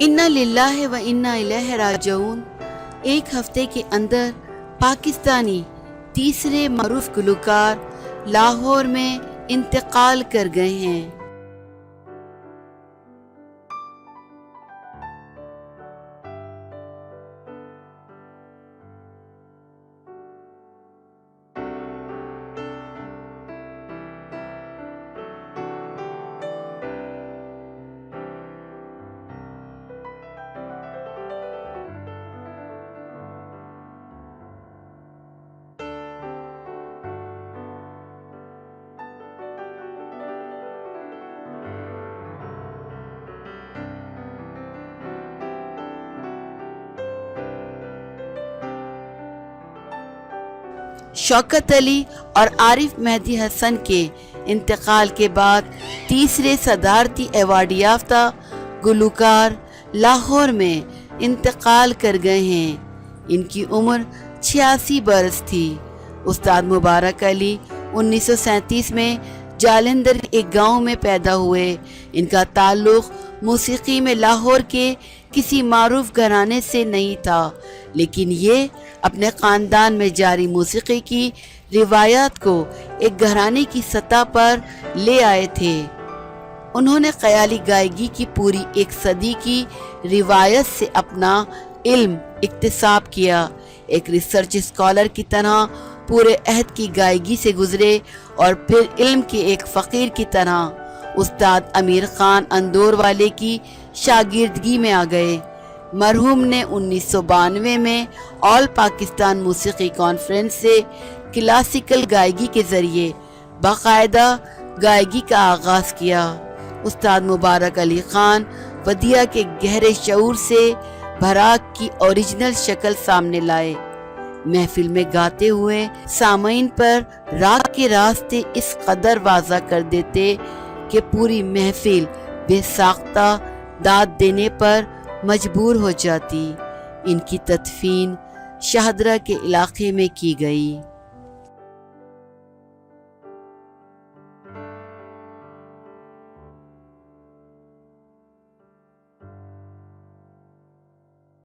انا للہ و انا الیہ راجعون۔ ایک ہفتے کے اندر پاکستانی تیسرے معروف گلوکار لاہور میں انتقال کر گئے ہیں۔ شوکت علی اور عارف مہدی حسن کے انتقال کے بعد تیسرے صدارتی ایوارڈ یافتہ گلوکار لاہور میں انتقال کر گئے ہیں۔ ان کی عمر 86 برس تھی۔ استاد مبارک علی 1937 میں جالندھر ایک گاؤں میں پیدا ہوئے۔ ان کا تعلق موسیقی میں لاہور کے کسی معروف گھرانے سے نہیں تھا، لیکن یہ اپنے خاندان میں جاری موسیقی کی روایات کو ایک گھرانے کی سطح پر لے آئے تھے۔ انہوں نے خیالی گائیگی کی پوری ایک صدی کی روایت سے اپنا علم اکتساب کیا۔ ایک ریسرچ اسکالر کی طرح پورے عہد کی گائیگی سے گزرے اور پھر علم کے ایک فقیر کی طرح استاد امیر خان اندور والے کی شاگردگی میں آ گئے۔ مرحوم نے 1992 میں آل پاکستان موسیقی کانفرنس سے کلاسیکل گائیگی کے ذریعے باقاعدہ گائیگی کا آغاز کیا۔ استاد مبارک علی خان ودیعہ کے گہرے شعور سے بھراک کی اوریجنل شکل سامنے لائے۔ محفل میں گاتے ہوئے سامعین پر راگ کے راستے اس قدر واضح کر دیتے کہ پوری محفل بے ساختہ داد دینے پر مجبور ہو جاتی۔ ان کی تدفین شاہدرہ کے علاقے میں کی گئی۔